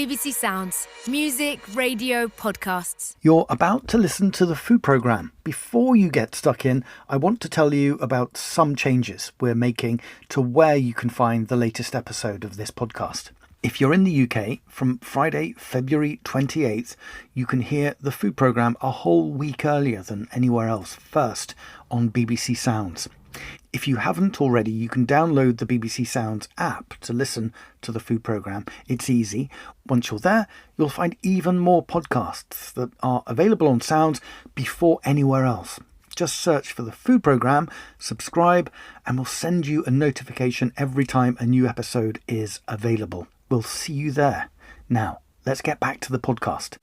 BBC Sounds. Music, radio, podcasts. You're about to listen to the food programme. Before you get stuck in, I want to tell you about some changes we're making to where you can find the latest episode of this podcast. If you're in the UK, from Friday, February 28th, you can hear the food programme a whole week earlier than anywhere else, first on BBC Sounds. If you haven't already, you can download the BBC Sounds app to listen to the food programme. It's easy. Once you're there, you'll find even more podcasts that are available on Sounds before anywhere else. Just search for the food programme, subscribe, and we'll send you a notification every time a new episode is available. We'll see you there. Now, let's get back to the podcast.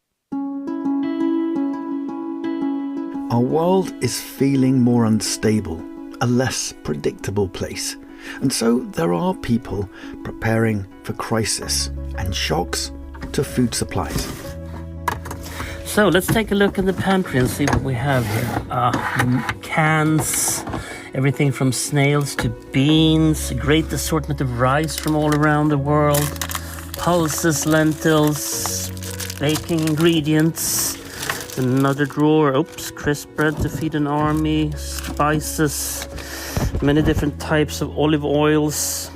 Our world is feeling more unstable, a less predictable place. And so there are people preparing for crisis and shocks to food supplies. So let's take a look in the pantry and see what we have here. Cans, everything from snails to beans, a great assortment of rice from all around the world, pulses, lentils, baking ingredients. Another drawer, crisp bread to feed an army, spices, many different types of olive oils.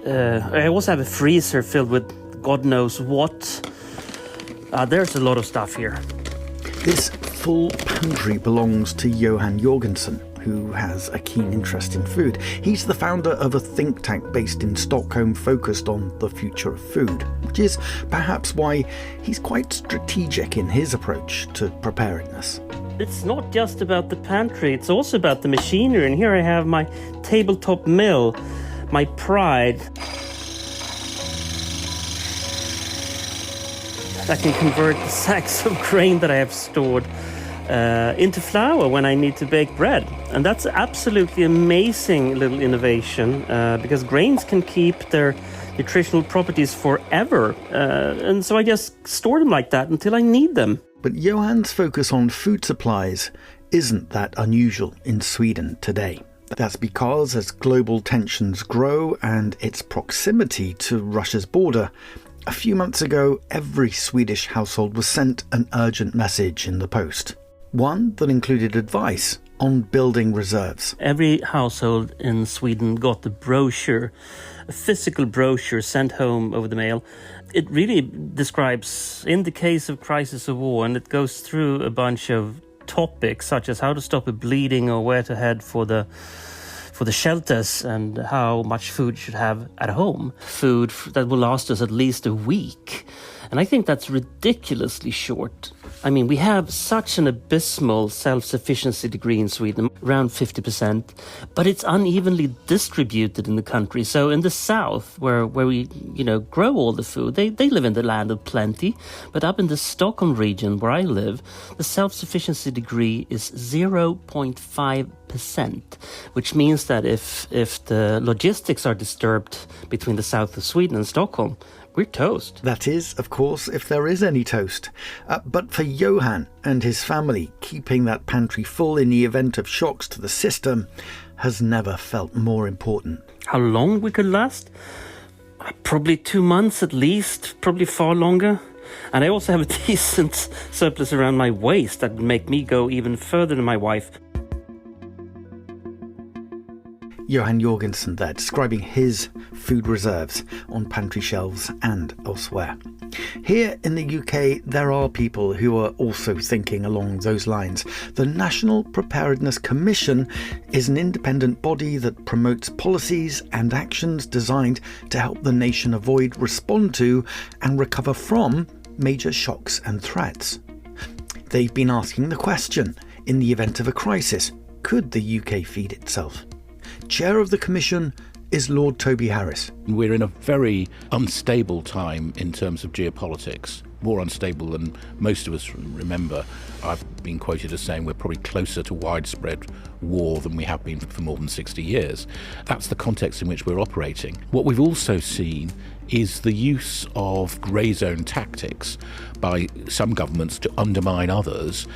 I also have a freezer filled with God knows what. There's a lot of stuff here. This full pantry belongs to Johan Jorgensen, who has a keen interest in food. He's the founder of a think tank based in Stockholm focused on the future of food, which is perhaps why he's quite strategic in his approach to preparedness. It's not just about the pantry, it's also about the machinery. And here I have my tabletop mill, my pride. I can convert the sacks of grain that I have stored into flour when I need to bake bread. And that's absolutely amazing little innovation because grains can keep their nutritional properties forever. And so I just store them like that until I need them. But Johan's focus on food supplies isn't that unusual in Sweden today. That's because as global tensions grow and its proximity to Russia's border, a few months ago, every Swedish household was sent an urgent message in the post. One that included advice on building reserves. Every household in Sweden got a brochure, a physical brochure sent home over the mail. It really describes, in the case of crisis or war, and it goes through a bunch of topics such as how to stop a bleeding or where to head for the shelters and how much food you should have at home. Food that will last us at least a week. And I think that's ridiculously short. I mean, we have such an abysmal self-sufficiency degree in Sweden, around 50%, but it's unevenly distributed in the country. So in the south, where we, grow all the food, they live in the land of plenty. But up in the Stockholm region, where I live, the self-sufficiency degree is 0.5%, which means that if the logistics are disturbed between the south of Sweden and Stockholm, we're toast. That is, of course, if there is any toast. But for Johan and his family, keeping that pantry full in the event of shocks to the system has never felt more important. How long we could last? Probably 2 months at least, probably far longer. And I also have a decent surplus around my waist that would make me go even further than my wife. Johan Jorgensen there, describing his food reserves on pantry shelves and elsewhere. Here in the UK, there are people who are also thinking along those lines. The National Preparedness Commission is an independent body that promotes policies and actions designed to help the nation avoid, respond to, and recover from major shocks and threats. They've been asking the question, in the event of a crisis, could the UK feed itself? Chair of the Commission is Lord Toby Harris. We're in a very unstable time in terms of geopolitics, more unstable than most of us remember. I've been quoted as saying we're probably closer to widespread war than we have been for more than 60 years. That's the context in which we're operating. What we've also seen is the use of grey zone tactics by some governments to undermine others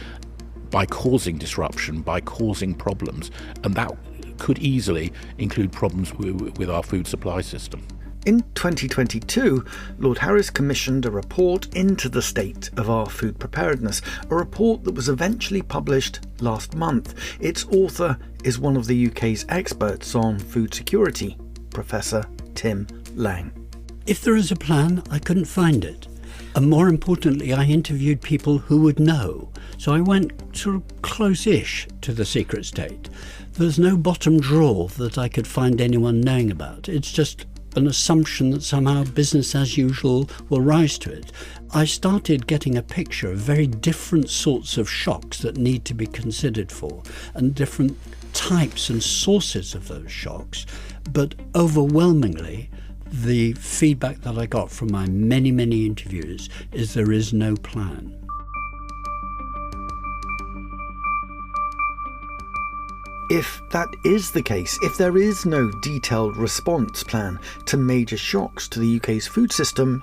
by causing disruption, by causing problems, and that could easily include problems with our food supply system. In 2022, Lord Harris commissioned a report into the state of our food preparedness, a report that was eventually published last month. Its author is one of the UK's experts on food security, Professor Tim Lang. If there is a plan, I couldn't find it. And more importantly, I interviewed people who would know. So I went sort of close-ish to the secret state. There's no bottom drawer that I could find anyone knowing about. It's just an assumption that somehow business as usual will rise to it. I started getting a picture of very different sorts of shocks that need to be considered for, and different types and sources of those shocks. But overwhelmingly, the feedback that I got from my many, many interviews is there is no plan. If that is the case, if there is no detailed response plan to major shocks to the UK's food system,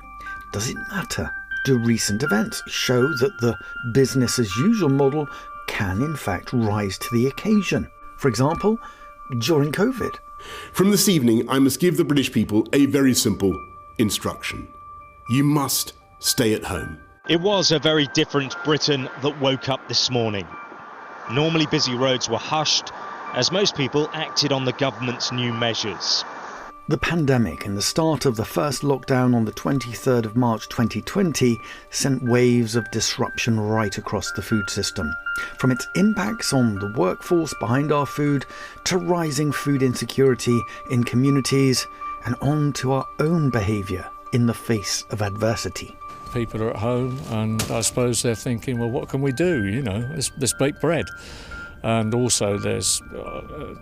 does it matter? Do recent events show that the business as usual model can in fact rise to the occasion? For example, during COVID. From this evening, I must give the British people a very simple instruction. You must stay at home. It was a very different Britain that woke up this morning. Normally busy roads were hushed as most people acted on the government's new measures. The pandemic and the start of the first lockdown on the 23rd of March 2020 sent waves of disruption right across the food system. From its impacts on the workforce behind our food, to rising food insecurity in communities, and on to our own behaviour in the face of adversity. People are at home and I suppose they're thinking, well, what can we do? You know, let's bake bread. And also there's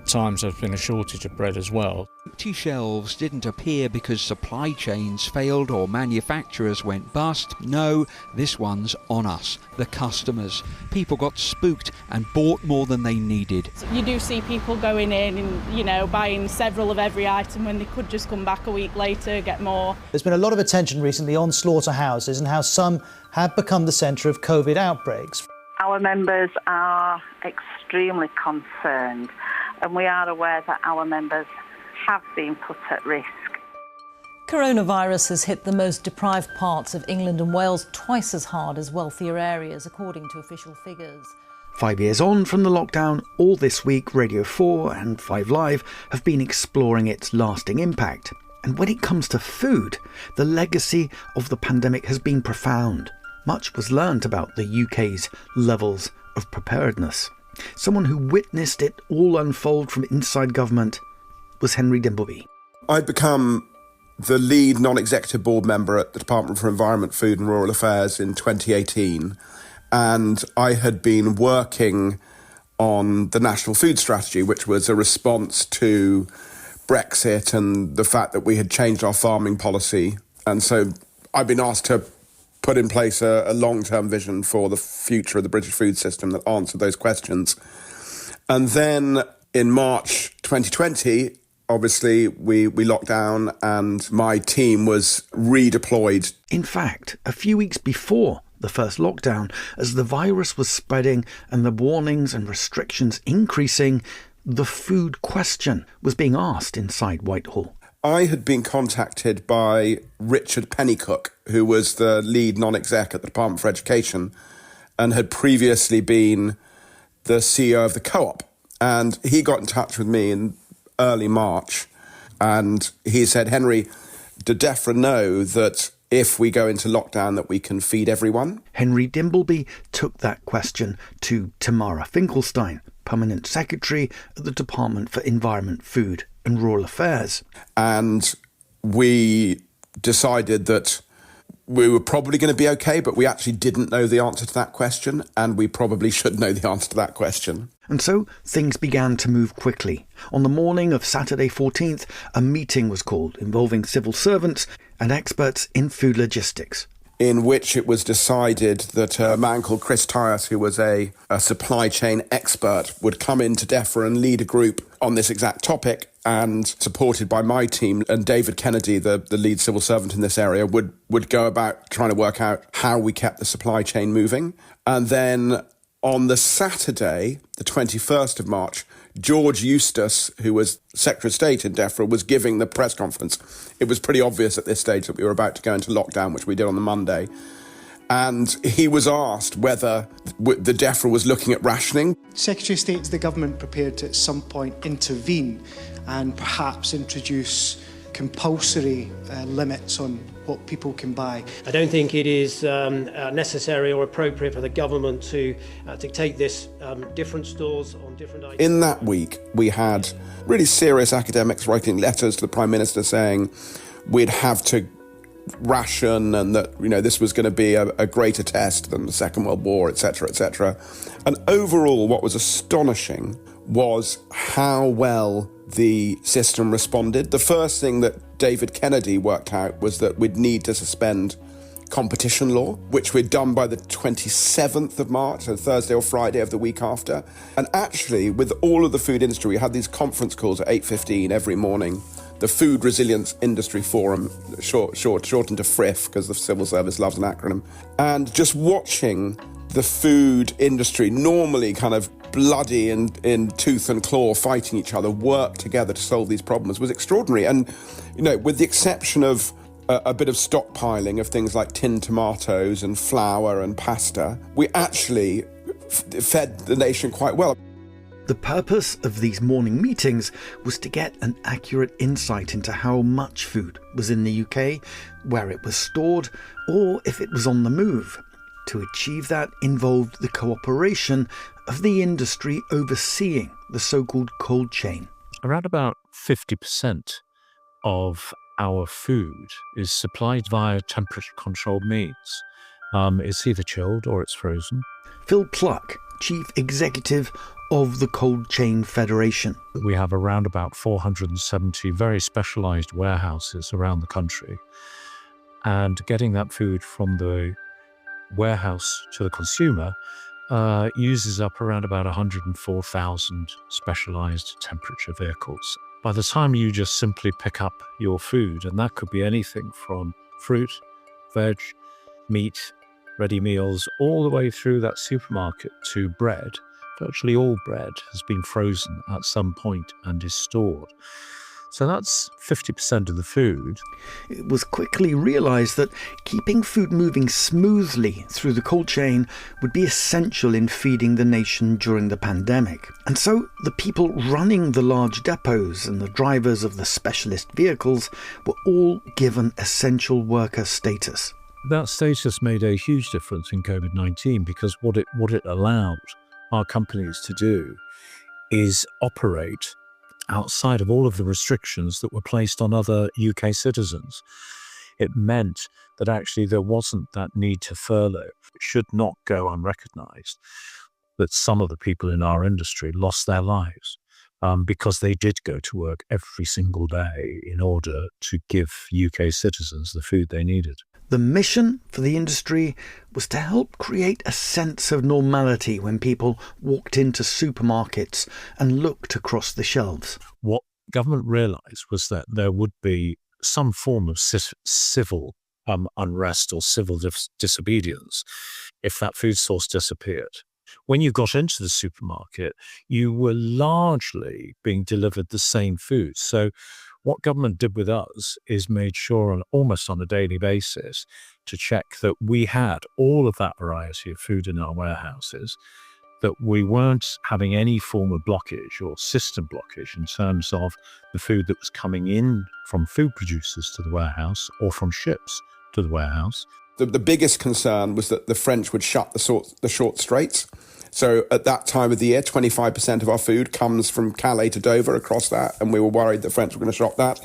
times there's been a shortage of bread as well. Empty shelves didn't appear because supply chains failed or manufacturers went bust. No, this one's on us, the customers. People got spooked and bought more than they needed. You do see people going in and, buying several of every item when they could just come back a week later, get more. There's been a lot of attention recently on slaughterhouses and how some have become the centre of COVID outbreaks. Our members are extremely concerned, and we are aware that our members have been put at risk. Coronavirus has hit the most deprived parts of England and Wales twice as hard as wealthier areas, according to official figures. 5 years on from the lockdown, all this week Radio 4 and 5 Live have been exploring its lasting impact. And when it comes to food, the legacy of the pandemic has been profound. Much was learnt about the UK's levels of preparedness. Someone who witnessed it all unfold from inside government was Henry Dimbleby. I'd become the lead non-executive board member at the Department for Environment, Food and Rural Affairs in 2018, and I had been working on the National Food Strategy, which was a response to Brexit and the fact that we had changed our farming policy. And so I've been asked to put in place a long-term vision for the future of the British food system that answered those questions. And then in March 2020, obviously, we locked down and my team was redeployed. In fact, a few weeks before the first lockdown, as the virus was spreading and the warnings and restrictions increasing, the food question was being asked inside Whitehall. I had been contacted by Richard Pennycook, who was the lead non-exec at the Department for Education and had previously been the CEO of the Co-op. And he got in touch with me in early March and he said, Henry, do DEFRA know that if we go into lockdown that we can feed everyone? Henry Dimbleby took that question to Tamara Finkelstein, Permanent Secretary at the Department for Environment, Food and Rural Affairs. And we decided that we were probably going to be okay, but we actually didn't know the answer to that question, and we probably should know the answer to that question. And so things began to move quickly. On the morning of Saturday 14th, a meeting was called involving civil servants and experts in food logistics, in which it was decided that a man called Chris Tyas, who was a supply chain expert, would come into DEFRA and lead a group on this exact topic, and supported by my team and David Kennedy, the lead civil servant in this area, would go about trying to work out how we kept the supply chain moving. And then on the Saturday, the 21st of March, George Eustace, who was Secretary of State in DEFRA, was giving the press conference. It was pretty obvious at this stage that we were about to go into lockdown, which we did on the Monday. And he was asked whether the DEFRA was looking at rationing. Secretary of State, is the government prepared to at some point intervene and perhaps introduce compulsory limits on what people can buy? I don't think it is necessary or appropriate for the government to dictate this. Different stores on different items. In that week, we had really serious academics writing letters to the Prime Minister saying we'd have to ration and that, this was going to be a greater test than the Second World War, etc., etc. And overall, what was astonishing was how well the system responded. The first thing that David Kennedy worked out was that we'd need to suspend competition law, which we'd done by the 27th of March, so Thursday or Friday of the week after. And actually, with all of the food industry, we had these conference calls at 8:15 every morning. The Food Resilience Industry Forum, shortened to FRIF, because the civil service loves an acronym. And just watching the food industry, normally kind of bloody and in tooth and claw fighting each other, work together to solve these problems was extraordinary. And, with the exception of a bit of stockpiling of things like tinned tomatoes and flour and pasta, we actually fed the nation quite well. The purpose of these morning meetings was to get an accurate insight into how much food was in the UK, where it was stored, or if it was on the move. To achieve that involved the cooperation of the industry overseeing the so-called cold chain. Around about 50% of our food is supplied via temperature-controlled means. It's either chilled or it's frozen. Phil Pluck, Chief Executive of the Cold Chain Federation. We have around about 470 very specialised warehouses around the country, and getting that food from the warehouse to the consumer uses up around about 104,000 specialised temperature vehicles. By the time you just simply pick up your food, and that could be anything from fruit, veg, meat, ready meals, all the way through that supermarket to bread, virtually all bread has been frozen at some point and is stored. So that's 50% of the food. It was quickly realised that keeping food moving smoothly through the cold chain would be essential in feeding the nation during the pandemic. And so the people running the large depots and the drivers of the specialist vehicles were all given essential worker status. That status made a huge difference in COVID-19 because what it allowed our companies to do is operate outside of all of the restrictions that were placed on other UK citizens. It meant that actually there wasn't that need to furlough. It should not go unrecognised that some of the people in our industry lost their lives because they did go to work every single day in order to give UK citizens the food they needed. The mission for the industry was to help create a sense of normality when people walked into supermarkets and looked across the shelves. What government realised was that there would be some form of civil unrest or civil disobedience if that food source disappeared. When you got into the supermarket, you were largely being delivered the same food. So what government did with us is made sure almost on a daily basis to check that we had all of that variety of food in our warehouses, that we weren't having any form of blockage or system blockage in terms of the food that was coming in from food producers to the warehouse or from ships to the warehouse. The biggest concern was that the French would shut the short straits. So at that time of the year, 25% of our food comes from Calais to Dover across that, and we were worried the French were going to shop that.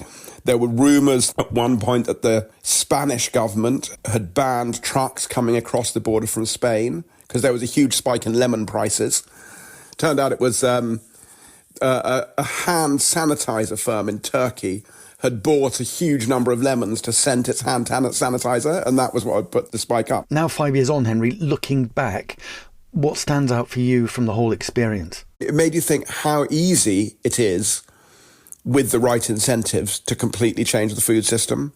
There were rumours at one point that the Spanish government had banned trucks coming across the border from Spain because there was a huge spike in lemon prices. Turned out it was a hand sanitizer firm in Turkey had bought a huge number of lemons to scent its hand sanitizer, and that was what had put the spike up. Now, 5 years on, Henry, looking back, what stands out for you from the whole experience? It made you think how easy it is with the right incentives to completely change the food system.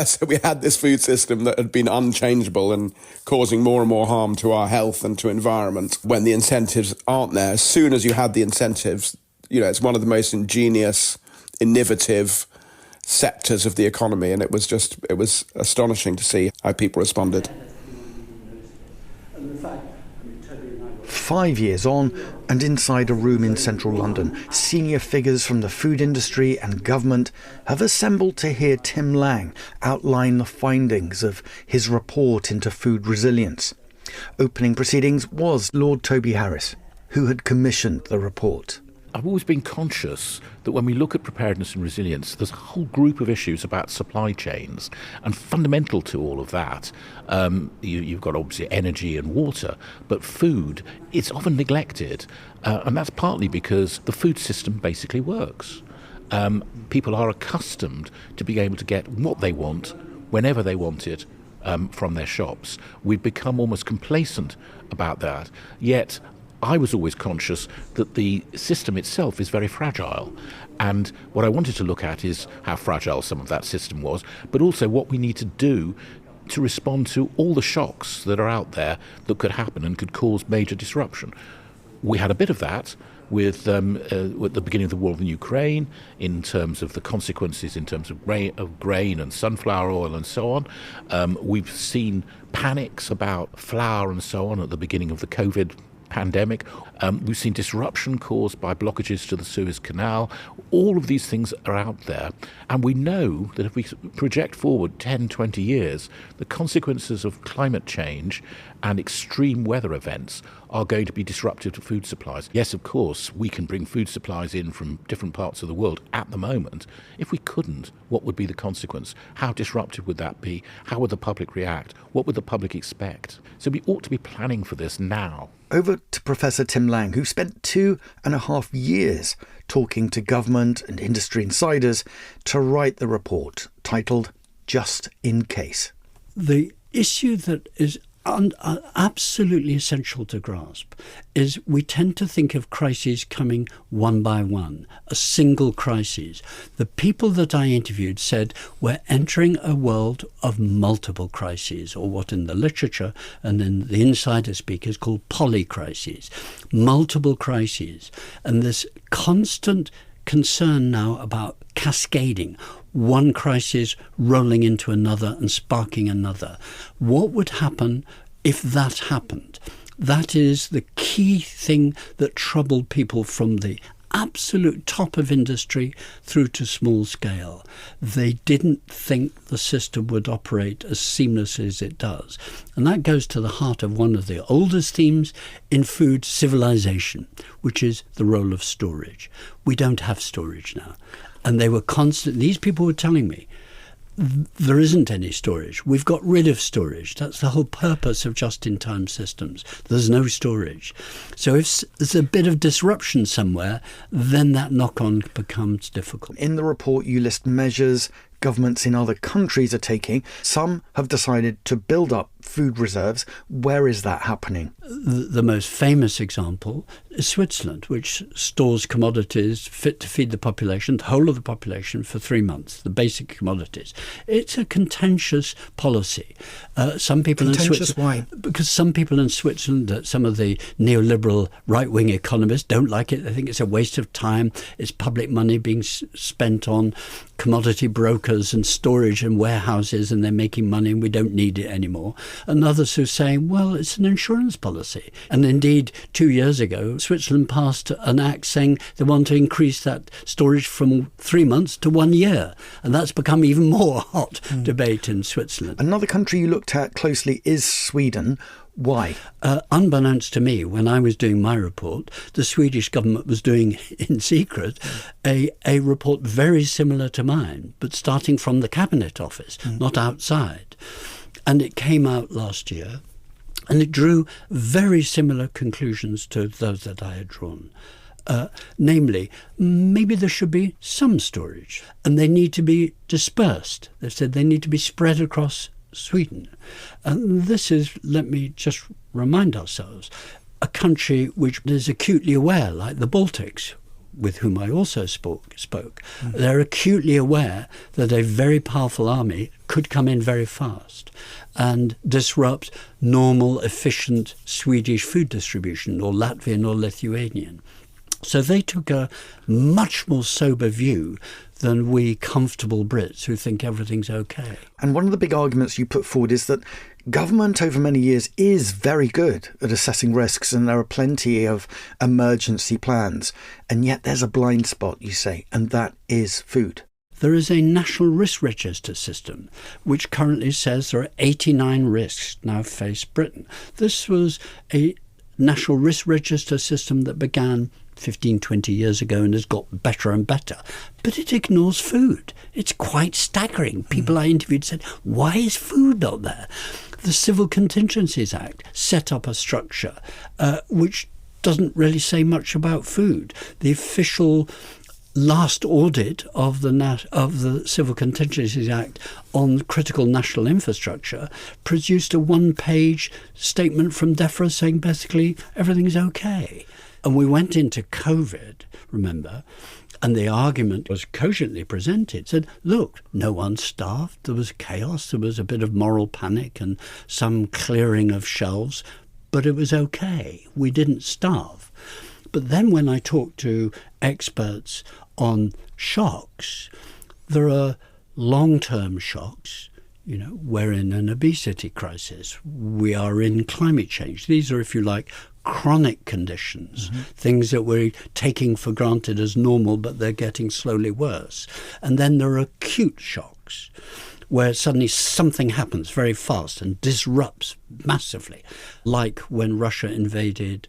So we had this food system that had been unchangeable and causing more and more harm to our health and to environment. When the incentives aren't there, as soon as you had the incentives, it's one of the most ingenious, innovative sectors of the economy, and it was astonishing to see how people responded. 5 years on, and inside a room in central London, senior figures from the food industry and government have assembled to hear Tim Lang outline the findings of his report into food resilience. Opening proceedings was Lord Toby Harris, who had commissioned the report. I've always been conscious that when we look at preparedness and resilience, there's a whole group of issues about supply chains, and fundamental to all of that, you've got obviously energy and water, but food, it's often neglected, and that's partly because the food system basically works. People are accustomed to being able to get what they want, whenever they want it, from their shops. We've become almost complacent about that, yet I was always conscious that the system itself is very fragile. And what I wanted to look at is how fragile some of that system was, but also what we need to do to respond to all the shocks that are out there that could happen and could cause major disruption. We had a bit of that with at the beginning of the war in Ukraine, in terms of the consequences, in terms of grain and sunflower oil and so on. We've seen panics about flour and so on at the beginning of the COVID pandemic. We've seen disruption caused by blockages to the Suez Canal. All of these things are out there, and we know that if we project forward 10, 20 years, the consequences of climate change and extreme weather events are going to be disruptive to food supplies. Yes, of course, we can bring food supplies in from different parts of the world at the moment. If we couldn't, what would be the consequence? How disruptive would that be? How would the public react? What would the public expect? So we ought to be planning for this now. Over to Professor Tim Lang, who spent 2.5 years talking to government and industry insiders to write the report titled Just in Case. The issue that is absolutely essential to grasp is we tend to think of crises coming one by one, a single crisis. The people that I interviewed said we're entering a world of multiple crises, or what in the literature and in the insider speak is called polycrises, multiple crises. And this constant concern now about cascading, one crisis rolling into another and sparking another. What would happen if that happened? That is the key thing that troubled people from the absolute top of industry through to small scale. They didn't think the system would operate as seamlessly as it does. And that goes to the heart of one of the oldest themes in food civilization, which is the role of storage. We don't have storage now. And they were these people were telling me, there isn't any storage. We've got rid of storage. That's the whole purpose of just-in-time systems. There's no storage. So if there's a bit of disruption somewhere, then that knock-on becomes difficult. In the report, you list measures governments in other countries are taking. Some have decided to build up food reserves. Where is that happening? The most famous example is Switzerland, which stores commodities fit to feed the population, the whole of the population, for 3 months, the basic commodities. It's a contentious policy. Some people contentious, in Switzerland, why? Because some people in Switzerland, some of the neoliberal right-wing economists don't like it. They think it's a waste of time. It's public money being spent on commodity brokers and storage and warehouses, and they're making money and we don't need it anymore. And others who are saying, well, it's an insurance policy. And indeed, 2 years ago, Switzerland passed an act saying they want to increase that storage from 3 months to 1 year. And that's become even more hot debate in Switzerland. Another country you looked at closely is Sweden. Why? Unbeknownst to me, when I was doing my report, the Swedish government was doing in secret a report very similar to mine, but starting from the Cabinet Office, not outside. And it came out last year, and it drew very similar conclusions to those that I had drawn. Namely, maybe there should be some storage, and they need to be dispersed. They said they need to be spread across Sweden. And this is, let me just remind ourselves, a country which is acutely aware, like the Baltics, with whom I also spoke, they're acutely aware that a very powerful army could come in very fast and disrupt normal, efficient Swedish food distribution, or Latvian or Lithuanian. So they took a much more sober view than we comfortable Brits who think everything's okay. And one of the big arguments you put forward is that government over many years is very good at assessing risks, and there are plenty of emergency plans. And yet there's a blind spot, you say, and that is food. There is a national risk register system which currently says there are 89 risks now face Britain. This was a national risk register system that began 15, 20 years ago and has got better and better. But it ignores food. It's quite staggering. People I interviewed said, why is food not there? The Civil Contingencies Act set up a structure which doesn't really say much about food. The official last audit of the Civil Contingencies Act on critical national infrastructure produced a one-page statement from DEFRA saying basically everything's okay. And we went into COVID, remember, and the argument was cogently presented. Said, look, no one starved. There was chaos. There was a bit of moral panic and some clearing of shelves, but it was okay. We didn't starve. But then when I talked to experts on shocks, there are long-term shocks. You know, we're in an obesity crisis. We are in climate change. These are, if you like, chronic conditions, things that we're taking for granted as normal, but they're getting slowly worse. And then there are acute shocks, where suddenly something happens very fast and disrupts massively, like when Russia invaded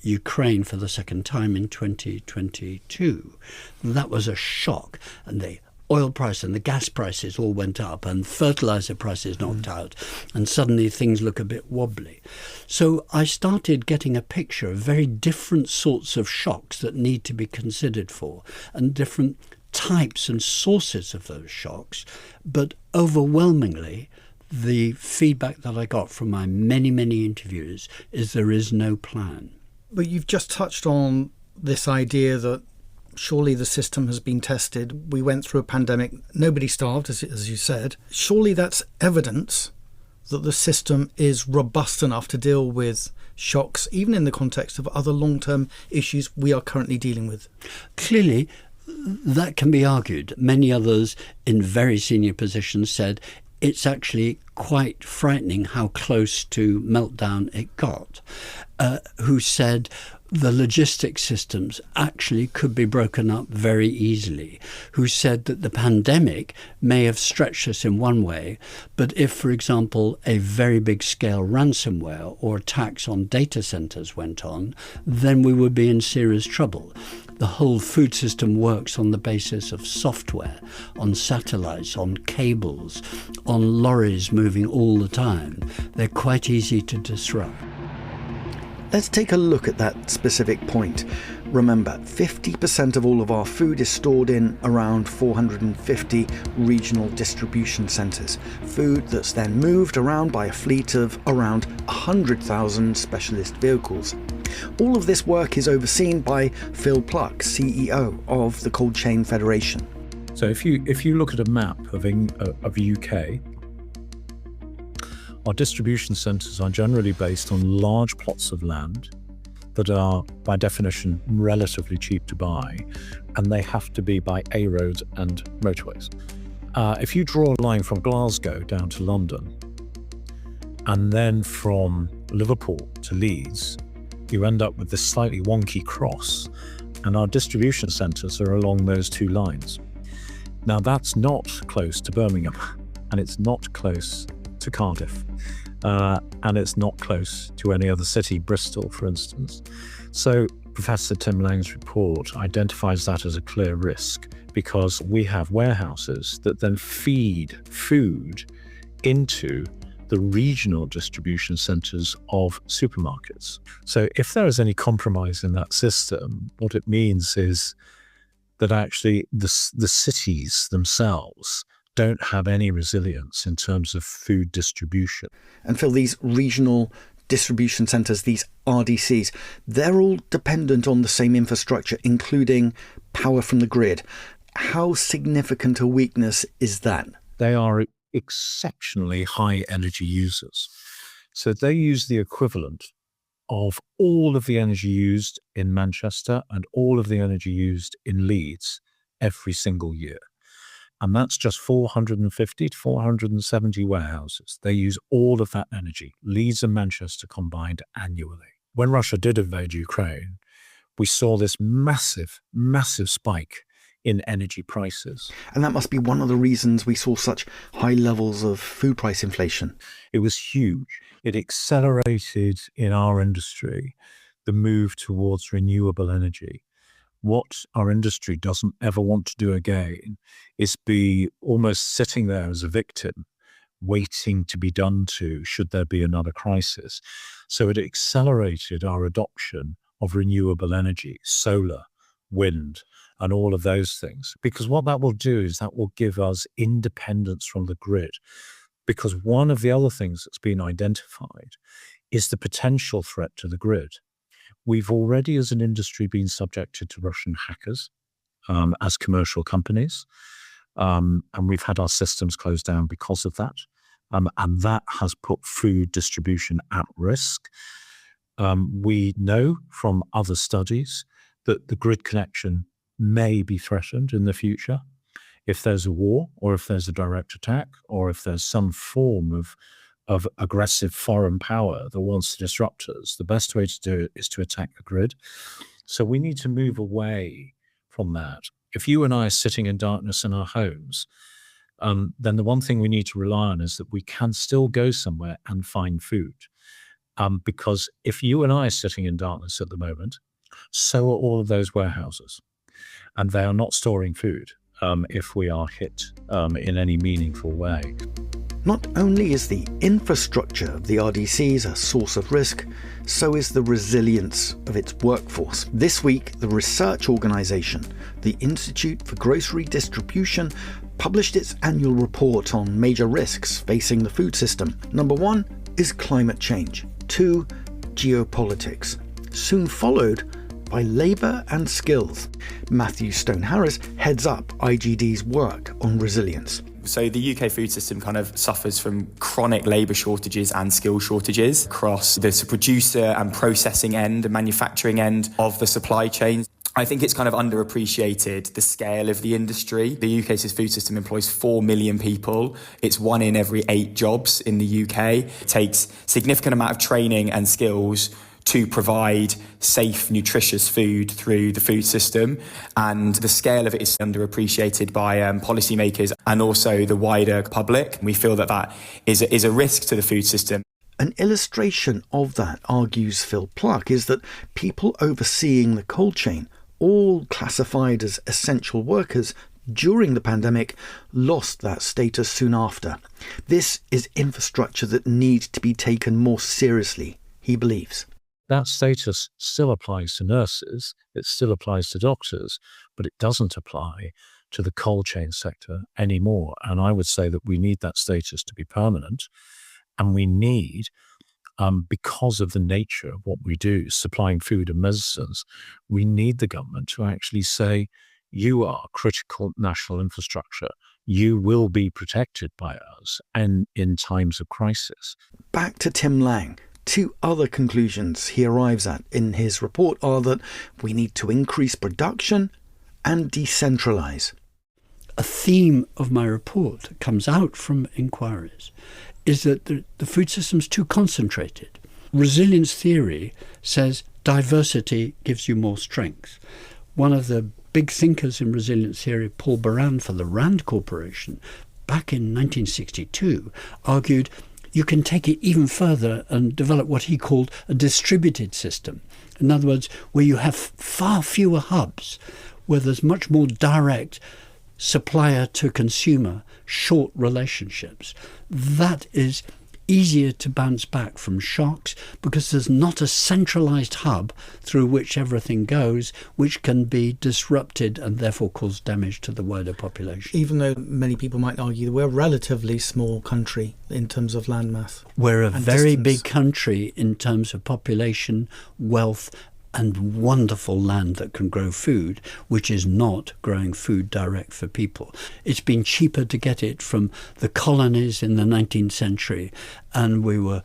Ukraine for the second time in 2022. That was a shock, and the oil price and the gas prices all went up and fertilizer prices knocked out, and suddenly things look a bit wobbly. So I started getting a picture of very different sorts of shocks that need to be considered for, and different types and sources of those shocks. But overwhelmingly, the feedback that I got from my many, many interviews is there is no plan. But you've just touched on this idea that surely the system has been tested. We went through a pandemic. Nobody starved, as you said. Surely that's evidence that the system is robust enough to deal with shocks, even in the context of other long-term issues we are currently dealing with. Clearly, that can be argued. Many others in very senior positions said it's actually quite frightening how close to meltdown it got, who said the logistics systems actually could be broken up very easily, who said that the pandemic may have stretched us in one way, but if, for example, a very big-scale ransomware or attacks on data centres went on, then we would be in serious trouble. The whole food system works on the basis of software, on satellites, on cables, on lorries moving all the time. They're quite easy to disrupt. Let's take a look at that specific point. Remember, 50% of all of our food is stored in around 450 regional distribution centres. Food that's then moved around by a fleet of around 100,000 specialist vehicles. All of this work is overseen by Phil Pluck, CEO of the Cold Chain Federation. So if you look at a map of UK, our distribution centres are generally based on large plots of land that are, by definition, relatively cheap to buy, and they have to be by A roads and motorways. If you draw a line from Glasgow down to London, and then from Liverpool to Leeds, you end up with this slightly wonky cross, and our distribution centres are along those two lines. Now, that's not close to Birmingham, and it's not close to Cardiff, and it's not close to any other city, Bristol, for instance. So Professor Tim Lang's report identifies that as a clear risk, because we have warehouses that then feed food into the regional distribution centres of supermarkets. So if there is any compromise in that system, what it means is that actually the cities themselves don't have any resilience in terms of food distribution. And Phil, these regional distribution centres, these RDCs, they're all dependent on the same infrastructure, including power from the grid. How significant a weakness is that? They are exceptionally high energy users. So they use the equivalent of all of the energy used in Manchester and all of the energy used in Leeds every single year. And that's just 450 to 470 warehouses. They use all of that energy, Leeds and Manchester combined annually. When Russia did invade Ukraine, we saw this massive, massive spike in energy prices. And that must be one of the reasons we saw such high levels of food price inflation. It was huge. It accelerated in our industry the move towards renewable energy. What our industry doesn't ever want to do again is be almost sitting there as a victim, waiting to be done to should there be another crisis. So it accelerated our adoption of renewable energy, solar, wind, and all of those things. Because what that will do is that will give us independence from the grid. Because one of the other things that's been identified is the potential threat to the grid. We've already, as an industry, been subjected to Russian hackers as commercial companies, and we've had our systems closed down because of that, and that has put food distribution at risk. We know from other studies that the grid connection may be threatened in the future if there's a war, or if there's a direct attack, or if there's some form of aggressive foreign power that wants to disrupt us. The best way to do it is to attack the grid. So we need to move away from that. If you and I are sitting in darkness in our homes, then the one thing we need to rely on is that we can still go somewhere and find food. Because if you and I are sitting in darkness at the moment, so are all of those warehouses. And they are not storing food if we are hit in any meaningful way. Not only is the infrastructure of the RDCs a source of risk, so is the resilience of its workforce. This week, the research organisation, the Institute for Grocery Distribution, published its annual report on major risks facing the food system. Number 1 is climate change. 2, geopolitics. Soon followed by labour and skills. Matthew Stone-Harris heads up IGD's work on resilience. So the UK food system kind of suffers from chronic labour shortages and skill shortages across the producer and processing end and manufacturing end of the supply chain. I think it's kind of underappreciated, the scale of the industry. The UK's food system employs 4 million people. It's 1 in every 8 jobs in the UK. It takes significant amount of training and skills to provide safe, nutritious food through the food system. And the scale of it is underappreciated by policymakers and also the wider public. We feel that that is a risk to the food system. An illustration of that, argues Phil Pluck, is that people overseeing the cold chain, all classified as essential workers during the pandemic, lost that status soon after. This is infrastructure that needs to be taken more seriously, he believes. That status still applies to nurses, it still applies to doctors, but it doesn't apply to the cold chain sector anymore. And I would say that we need that status to be permanent. And we need, because of the nature of what we do, supplying food and medicines, we need the government to actually say, you are critical national infrastructure. You will be protected by us and in times of crisis. Back to Tim Lang. 2 other conclusions he arrives at in his report are that we need to increase production and decentralise. A theme of my report that comes out from inquiries is that the food system's too concentrated. Resilience theory says diversity gives you more strength. One of the big thinkers in resilience theory, Paul Baran for the Rand Corporation, back in 1962, argued you can take it even further and develop what he called a distributed system. In other words, where you have far fewer hubs, where there's much more direct supplier to consumer, short relationships. That is easier to bounce back from shocks because there's not a centralised hub through which everything goes, which can be disrupted and therefore cause damage to the wider population. Even though many people might argue that we're a relatively small country in terms of landmass. We're a very distance. big country in terms of population, wealth, and wonderful land that can grow food, which is not growing food direct for people. It's been cheaper to get it from the colonies in the 19th century, and we were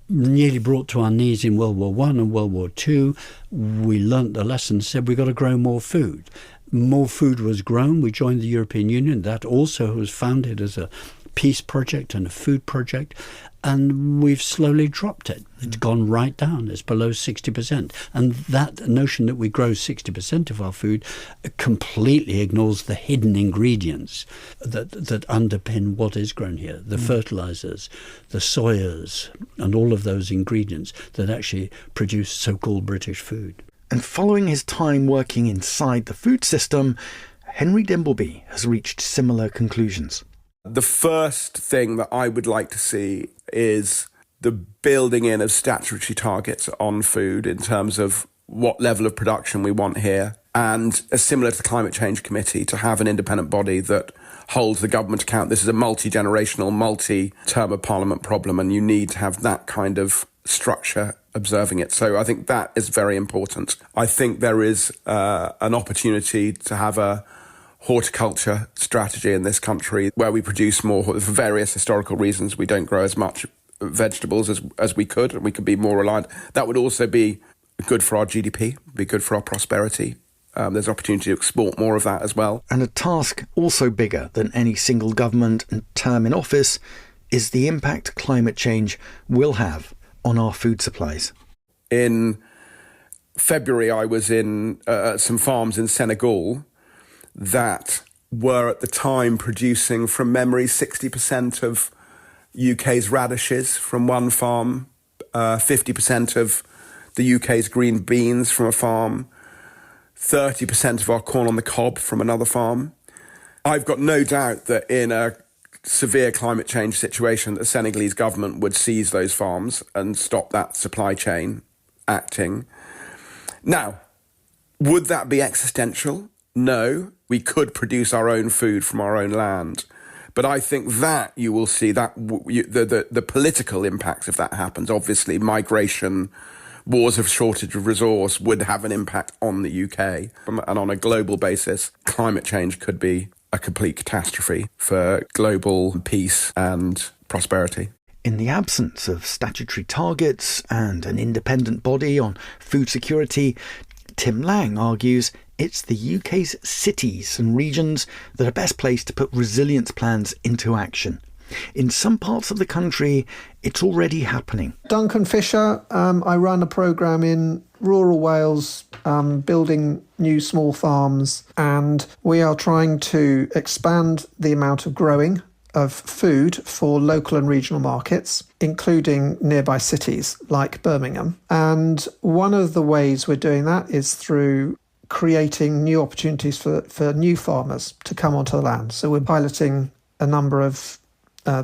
nearly brought to our knees in World War I and World War II. We learnt the lesson, said we've got to grow more food. More food was grown. We joined the European Union. That also was founded as a peace project and a food project, and we've slowly dropped it. It's gone right down. It's below 60%. And that notion that we grow 60% of our food completely ignores the hidden ingredients that underpin what is grown here, the fertilizers, the soyas, and all of those ingredients that actually produce so-called British food. And following his time working inside the food system, Henry Dimbleby has reached similar conclusions. The first thing that I would like to see is the building in of statutory targets on food in terms of what level of production we want here, and similar to the Climate Change Committee, to have an independent body that holds the government to account. This is a multi-generational, multi-term of parliament problem, and you need to have that kind of structure observing it. So I think that is very important. I think there is an opportunity to have a horticulture strategy in this country where we produce more. For various historical reasons, we don't grow as much vegetables as we could, and we could be more reliant. That would also be good for our GDP, be good for our prosperity. There's opportunity to export more of that as well. And a task also bigger than any single government and term in office is the impact climate change will have on our food supplies. In February, I was in some farms in Senegal that were at the time producing, from memory, 60% of UK's radishes from one farm, 50% of the UK's green beans from a farm, 30% of our corn on the cob from another farm. I've got no doubt that in a severe climate change situation, the Senegalese government would seize those farms and stop that supply chain acting. Now, would that be existential? No, we could produce our own food from our own land. But I think that you will see that the political impacts if that happens. Obviously, migration, wars of shortage of resource would have an impact on the UK. And on a global basis, climate change could be a complete catastrophe for global peace and prosperity. In the absence of statutory targets and an independent body on food security, Tim Lang argues it's the UK's cities and regions that are best placed to put resilience plans into action. In some parts of the country, it's already happening. Duncan Fisher, I run a programme in rural Wales, building new small farms, and we are trying to expand the amount of growing of food for local and regional markets, including nearby cities like Birmingham. And one of the ways we're doing that is through creating new opportunities for new farmers to come onto the land. So we're piloting a number of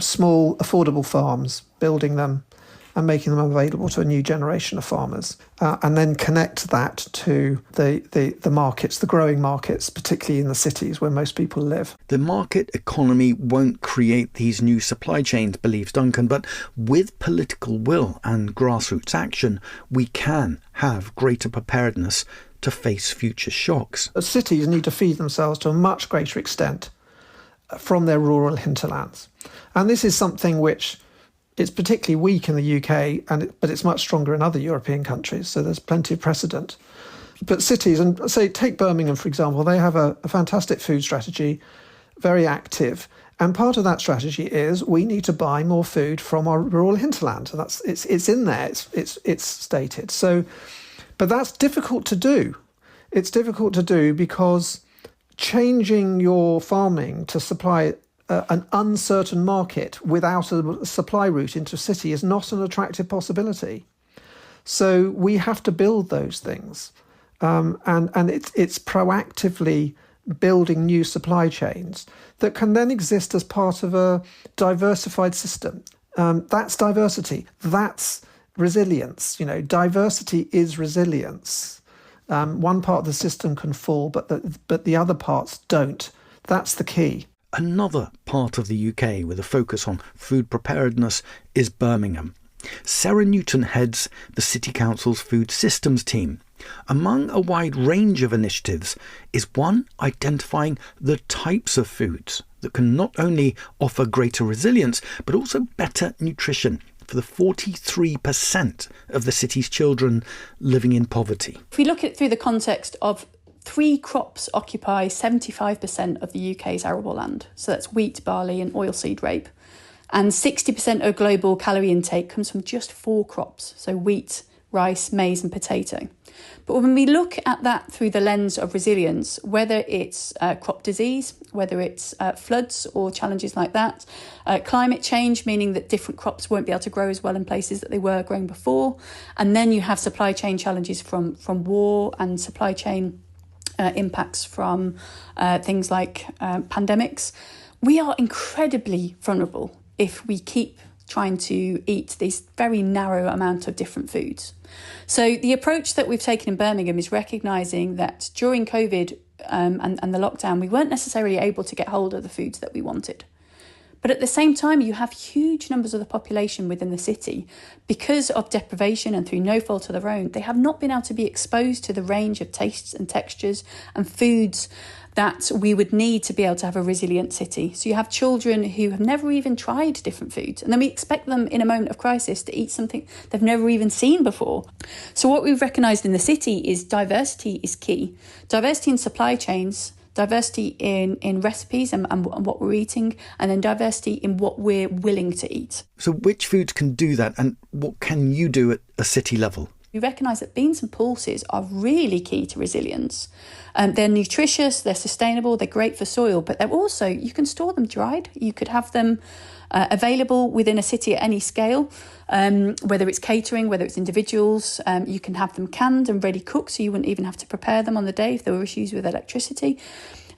small, affordable farms, building them and making them available to a new generation of farmers, and then connect that to the markets, the growing markets, particularly in the cities where most people live. The market economy won't create these new supply chains, believes Duncan, but with political will and grassroots action, we can have greater preparedness to face future shocks. Cities need to feed themselves to a much greater extent from their rural hinterlands. And this is something which is particularly weak in the UK, but it's much stronger in other European countries, so there's plenty of precedent. But cities, and say take Birmingham, for example, they have a fantastic food strategy, very active. And part of that strategy is we need to buy more food from our rural hinterland. And it's in there, it's stated. So, but that's difficult to do. It's difficult to do because changing your farming to supply an uncertain market without a supply route into a city is not an attractive possibility. So we have to build those things. And it's proactively building new supply chains that can then exist as part of a diversified system. That's diversity. That's resilience. Diversity is resilience. One part of the system can fall, but the other parts don't. That's the key. Another part of the UK with a focus on food preparedness is Birmingham. Sarah Newton heads the City Council's food systems team. Among a wide range of initiatives is one identifying the types of foods that can not only offer greater resilience but also better nutrition for the 43% of the city's children living in poverty. If we look at it through the context of 3 crops occupy 75% of the UK's arable land. So that's wheat, barley and oilseed rape. And 60% of global calorie intake comes from just 4 crops. So wheat, rice, maize and potato. But when we look at that through the lens of resilience, whether it's crop disease, whether it's floods or challenges like that, climate change, meaning that different crops won't be able to grow as well in places that they were growing before, and then you have supply chain challenges from war and supply chain impacts from things like pandemics, we are incredibly vulnerable if we keep trying to eat this very narrow amount of different foods. So the approach that we've taken in Birmingham is recognising that during COVID and the lockdown, we weren't necessarily able to get hold of the foods that we wanted. But at the same time, you have huge numbers of the population within the city. Because of deprivation and through no fault of their own, they have not been able to be exposed to the range of tastes and textures and foods that we would need to be able to have a resilient city. So you have children who have never even tried different foods, and then we expect them in a moment of crisis to eat something they've never even seen before. So what we've recognised in the city is diversity is key. Diversity in supply chains, diversity in recipes and what we're eating, and then diversity in what we're willing to eat. So which foods can do that, and what can you do at a city level? We recognise that beans and pulses are really key to resilience. They're nutritious, they're sustainable, they're great for soil, but they're also, you can store them dried. You could have them available within a city at any scale, whether it's catering, whether it's individuals. You can have them canned and ready cooked, so you wouldn't even have to prepare them on the day if there were issues with electricity.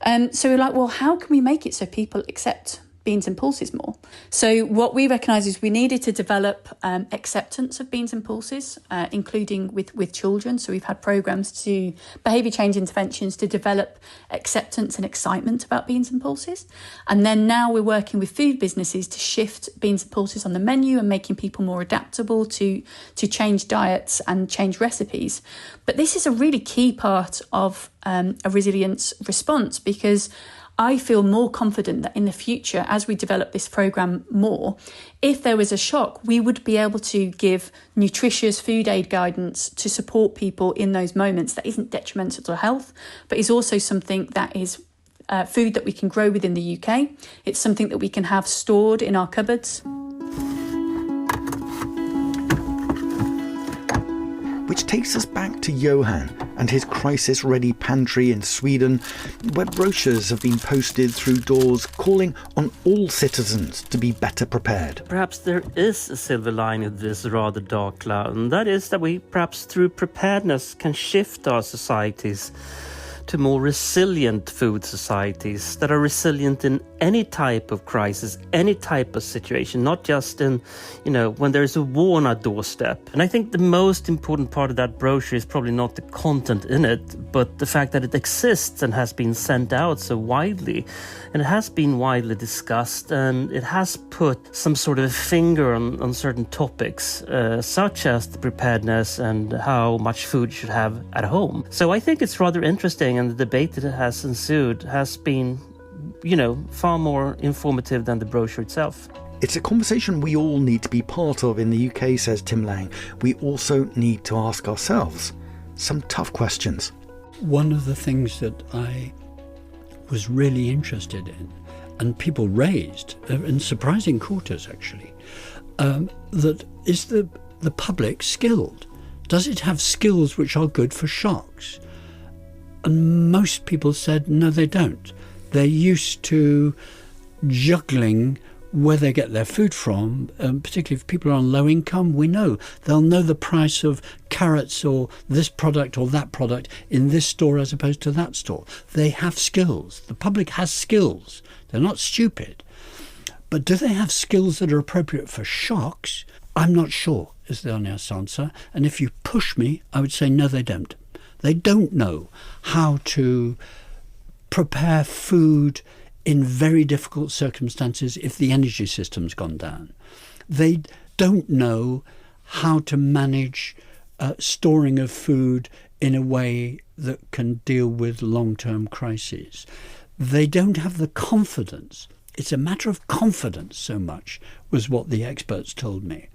So we're like, well, how can we make it so people accept beans and pulses more? So what we recognise is we needed to develop acceptance of beans and pulses, including with children. So we've had programmes to behaviour change interventions to develop acceptance and excitement about beans and pulses. And then now we're working with food businesses to shift beans and pulses on the menu and making people more adaptable to change diets and change recipes. But this is a really key part of a resilience response, because I feel more confident that in the future, as we develop this programme more, if there was a shock, we would be able to give nutritious food aid guidance to support people in those moments that isn't detrimental to health, but is also something that is food that we can grow within the UK. It's something that we can have stored in our cupboards. Which takes us back to Johan and his crisis-ready pantry in Sweden, where brochures have been posted through doors calling on all citizens to be better prepared. Perhaps there is a silver lining of this rather dark cloud, and that is that we perhaps through preparedness can shift our societies to more resilient food societies that are resilient in any type of crisis, any type of situation, not just in, when there's a war on our doorstep. And I think the most important part of that brochure is probably not the content in it, but the fact that it exists and has been sent out so widely. And it has been widely discussed, and it has put some sort of a finger on certain topics, such as the preparedness and how much food you should have at home. So I think it's rather interesting, and the debate that has ensued has been, far more informative than the brochure itself. It's a conversation we all need to be part of in the UK, says Tim Lang. We also need to ask ourselves some tough questions. One of the things that I was really interested in, and people raised in surprising quarters actually, that is the public skilled? Does it have skills which are good for shocks? And most people said no, they don't. They're used to juggling where they get their food from, particularly if people are on low income. We know they'll know the price of carrots or this product or that product in this store as opposed to that store. They have skills. The public has skills. They're not stupid. But do they have skills that are appropriate for shocks? I'm not sure, is the honest answer. And if you push me, I would say no, they don't. They don't know how to prepare food in very difficult circumstances if the energy system's gone down. They don't know how to manage storing of food in a way that can deal with long-term crises. They don't have the confidence. It's a matter of confidence so much, was what the experts told me.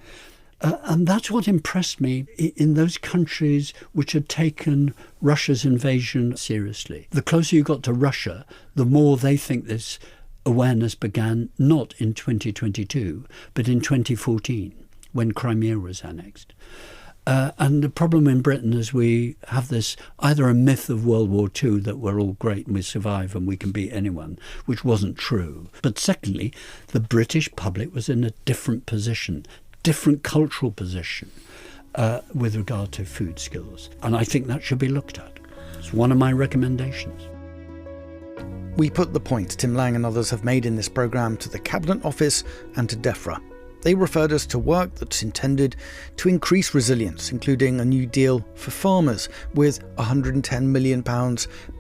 And that's what impressed me in those countries which had taken Russia's invasion seriously. The closer you got to Russia, the more they think this awareness began, not in 2022, but in 2014, when Crimea was annexed. And the problem in Britain is we have this either a myth of World War II that we're all great and we survive and we can beat anyone, which wasn't true. But secondly, the British public was in a different position, different cultural position with regard to food skills. And I think that should be looked at. It's one of my recommendations. We put the points Tim Lang and others have made in this programme to the Cabinet Office and to DEFRA. They referred us to work that's intended to increase resilience, including a new deal for farmers, with £110 million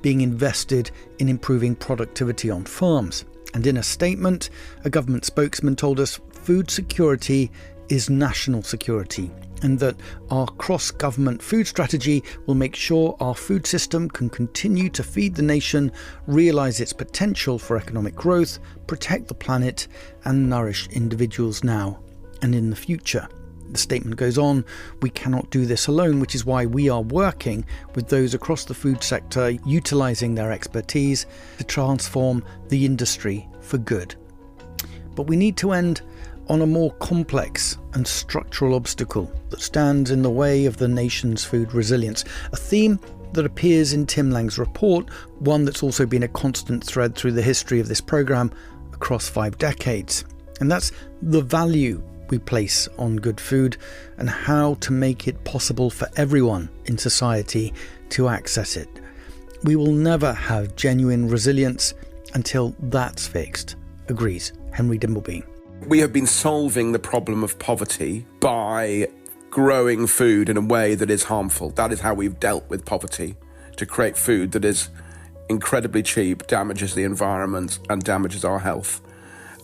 being invested in improving productivity on farms. And in a statement, a government spokesman told us food security is national security, and that our cross-government food strategy will make sure our food system can continue to feed the nation, realise its potential for economic growth, protect the planet and nourish individuals now and in the future. The statement goes on, we cannot do this alone, which is why we are working with those across the food sector, utilising their expertise to transform the industry for good. But we need to end on a more complex and structural obstacle that stands in the way of the nation's food resilience, a theme that appears in Tim Lang's report, one that's also been a constant thread through the history of this programme across 5 decades. And that's the value we place on good food and how to make it possible for everyone in society to access it. We will never have genuine resilience until that's fixed, agrees Henry Dimbleby. We have been solving the problem of poverty by growing food in a way that is harmful. That is how we've dealt with poverty, to create food that is incredibly cheap, damages the environment and damages our health.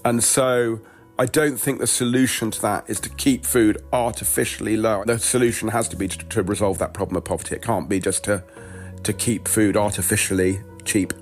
And so I don't think the solution to that is to keep food artificially low. The solution has to be to resolve that problem of poverty. It can't be just to keep food artificially cheap